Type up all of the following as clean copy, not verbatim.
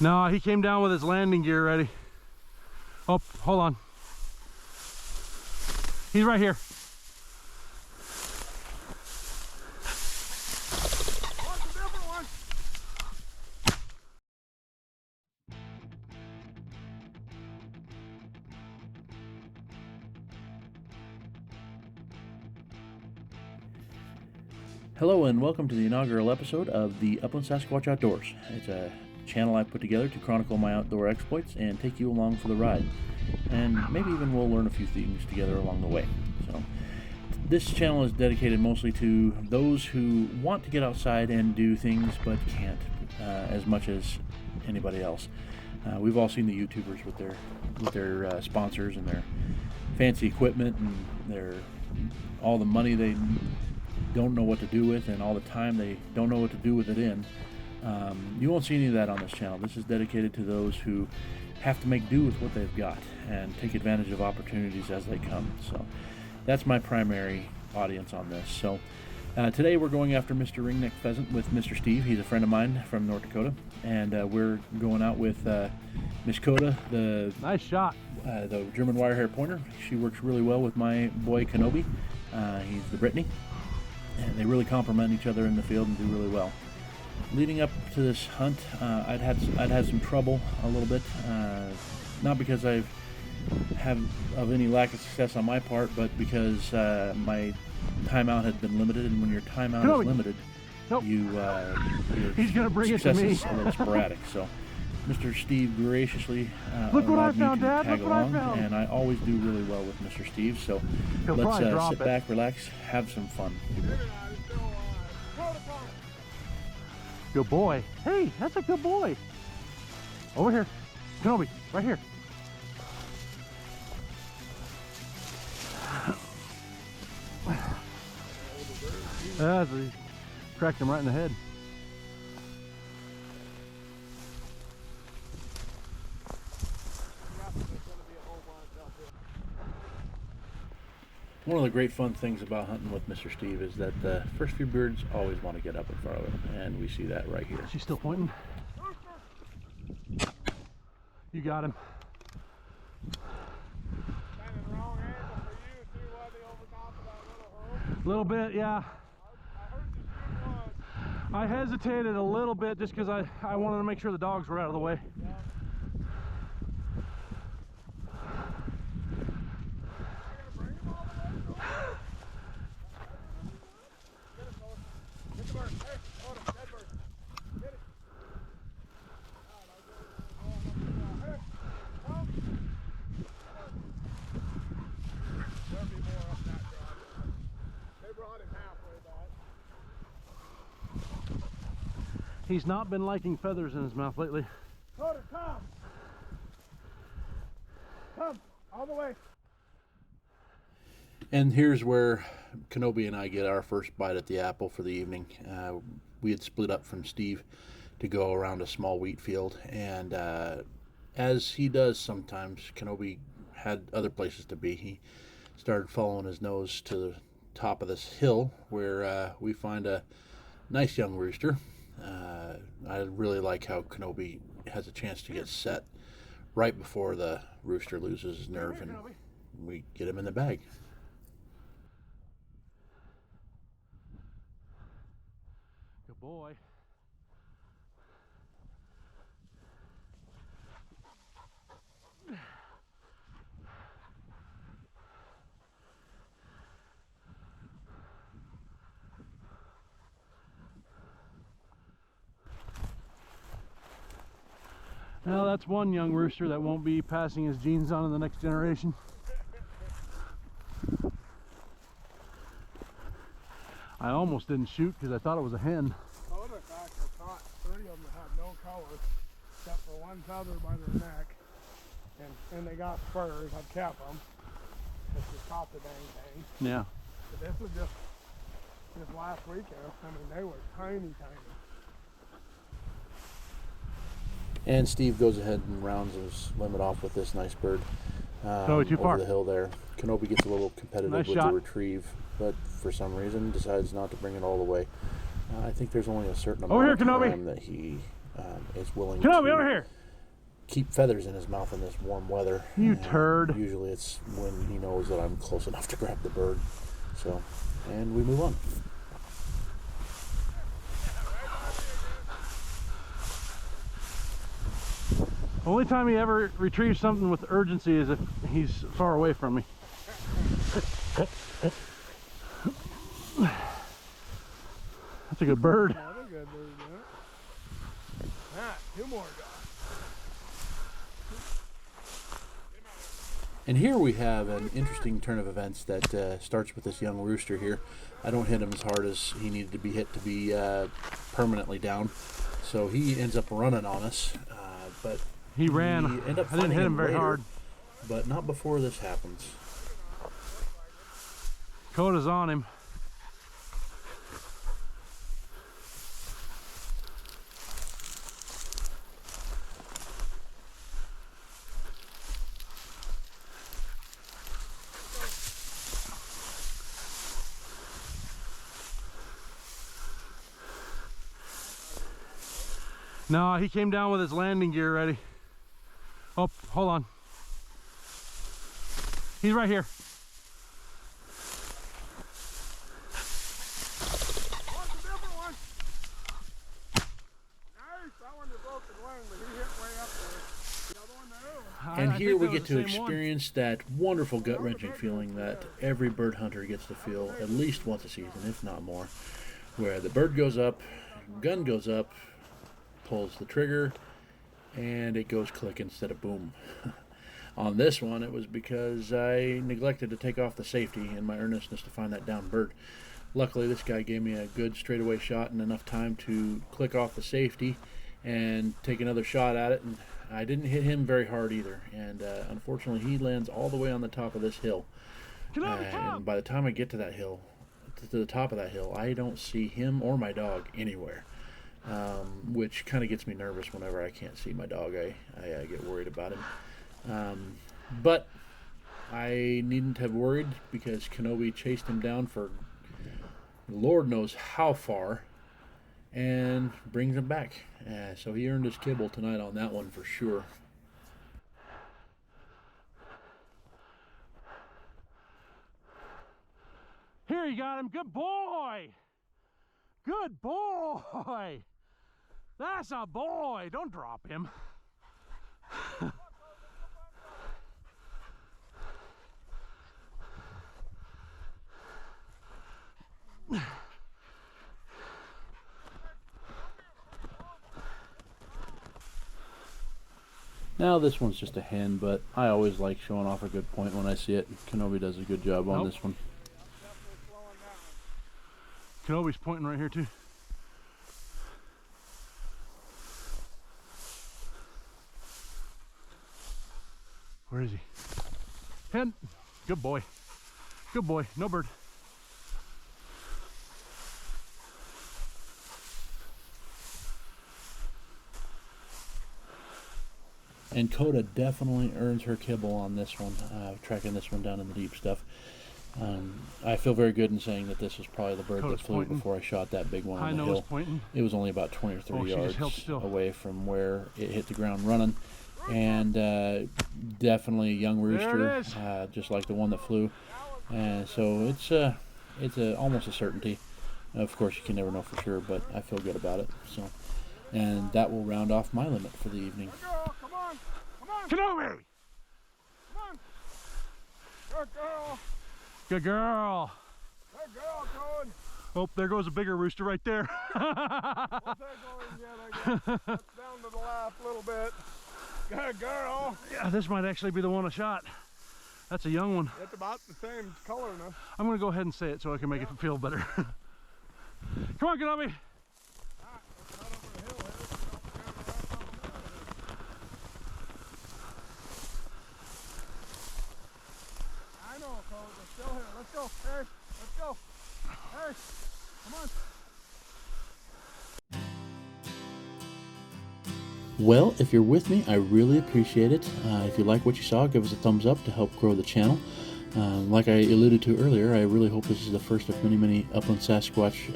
No, he came down with his landing gear ready. Oh, hold on. He's right here. Hello and welcome to the inaugural episode of the Upland Sasquatch Outdoors. It's a channel I put together to chronicle my outdoor exploits and take you along for the ride. And maybe even we'll learn a few things together along the way. So this channel is dedicated mostly to those who want to get outside and do things but can't as much as anybody else. We've all seen the YouTubers with their sponsors and their fancy equipment and all the money they don't know what to do with and all the time they don't know what to do with it in. You won't see any of that on this channel. This is dedicated to those who have to make do with what they've got and take advantage of opportunities as they come. So that's my primary audience on this. So today we're going after Mr. Ringneck Pheasant with Mr. Steve. He's a friend of mine from North Dakota, and we're going out with Miss Kota, the nice shot, the German wirehair pointer. She works really well with my boy Kenobi. He's the Brittany. And they really complement each other in the field and do really well. Leading up to this hunt, I'd had some trouble a little bit, not because I've had of any lack of success on my part, but because my timeout had been limited, and when your timeout is limited, he's gonna bring it to me. A little sporadic. So Mr. Steve graciously look what I found, me to Dad. tag Look what along, I found. And I always do really well with Mr. Steve. So let's sit back, relax, have some fun. Good boy. Hey, that's a good boy. Over here, Kenobi, right here. He cracked him right in the head. One of the great fun things about hunting with Mr. Steve is that the first few birds always want to get up in front of him, and we see that right here. She's still pointing. You got him. Kind of wrong angle for you too, wasn't he, over top of that little hole? A little bit, yeah. I heard you shoot one. I hesitated a little bit just because I wanted to make sure the dogs were out of the way. Yeah. He's not been liking feathers in his mouth lately. Kota, come! Come, all the way. And here's where Kenobi and I get our first bite at the apple for the evening. We had split up from Steve to go around a small wheat field, and as he does sometimes, Kenobi had other places to be. He started following his nose to the top of this hill where we find a nice young rooster. I really like how Kenobi has a chance to get set right before the rooster loses his nerve, and we get him in the bag. Good boy. Well, that's one young rooster that won't be passing his genes on to the next generation. I almost didn't shoot because I thought it was a hen. Kota, in fact, I caught 3 of them that had no color except for one feather by their neck, and they got spurs. I've kept them. It's just caught the dang thing. Yeah. But this was just last weekend. I mean, they were tiny. And Steve goes ahead and rounds his limit off with this nice bird too over far. the hill there. Kenobi gets a little competitive Nice with shot. the retrieve, but for some reason decides not to bring it all the way. I think there's only a certain amount of time that he is willing Kenobi, to over here. keep feathers in his mouth in this warm weather. You And turd. Usually it's when he knows that I'm close enough to grab the bird. So, and we move on. Only time he ever retrieves something with urgency is if he's far away from me. That's a good bird. That's a good bird, yeah. Ah, 2 more guys. And here we have an interesting turn of events that starts with this young rooster here. I don't hit him as hard as he needed to be hit to be permanently down. So he ends up running on us. But He ran. we end up I didn't finding hit him very later, hard. But not before this happens. Kota's on him. No, he came down with his landing gear ready. Oh, hold on. He's right here. Oh, it's a different one. Nice. That one just broke his wing, but he hit way up there. The other one there. And I here think we that get was to the same one. experience that wonderful gut-wrenching feeling that every bird hunter gets to feel at least once a season, if not more, where the bird goes up, gun goes up, pulls the trigger, and it goes click instead of boom. On this one, it was because I neglected to take off the safety in my earnestness to find that down bird. Luckily, this guy gave me a good straightaway shot and enough time to click off the safety and take another shot at it, and I didn't hit him very hard either. And unfortunately, he lands all the way on the top of this hill. And by the time I get to that hill, to the top of that hill, I don't see him or my dog anywhere. Which kind of gets me nervous whenever I can't see my dog. I get worried about him. But I needn't have worried because Kenobi chased him down for Lord knows how far and brings him back. So he earned his kibble tonight on that one for sure. Here, you got him. Good boy. Good boy. That's a boy. Don't drop him. Now this one's just a hen, but I always like showing off a good point when I see it. Kenobi does a good job on this one. Kenobi's pointing right here too. Where is he? Hen. Good boy. Good boy. No bird. And Kota definitely earns her kibble on this one, tracking this one down in the deep stuff. I feel very good in saying that this was probably the bird Kota's that flew pointing. before I shot that big one High on the nose hill. pointing. It was only about 20 or 30 she just held yards still. away from where it hit the ground running. And definitely a young There it rooster, is. just like the one that flew. So it's almost a certainty. Of course, you can never know for sure, but I feel good about it. So, and that will round off my limit for the evening. Girl, come on. Come on. Kenobi. Come on. Good girl. Good girl. Good girl, Toad. Oh, there goes a bigger rooster right there. We'll take over yet, I guess. That's down to the last little bit. Good girl. Yeah, this might actually be the one I shot. That's a young one. It's about the same color now. I'm gonna go ahead and say it so I can make it feel better. Come on, Kenobi. I know, Cole. We're still here. Let's go. Hey, let's go. Hey, come on. Well, if you're with me, I really appreciate it. If you like what you saw, give us a thumbs up to help grow the channel. Like I alluded to earlier, I really hope this is the first of many, many Upland Sasquatch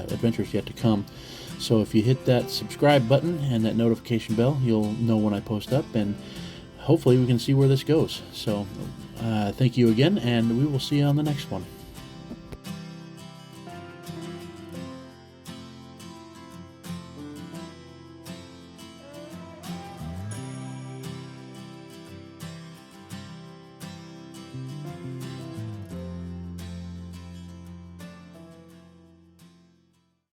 adventures yet to come. So if you hit that subscribe button and that notification bell, you'll know when I post up, and hopefully we can see where this goes. So thank you again, and we will see you on the next one.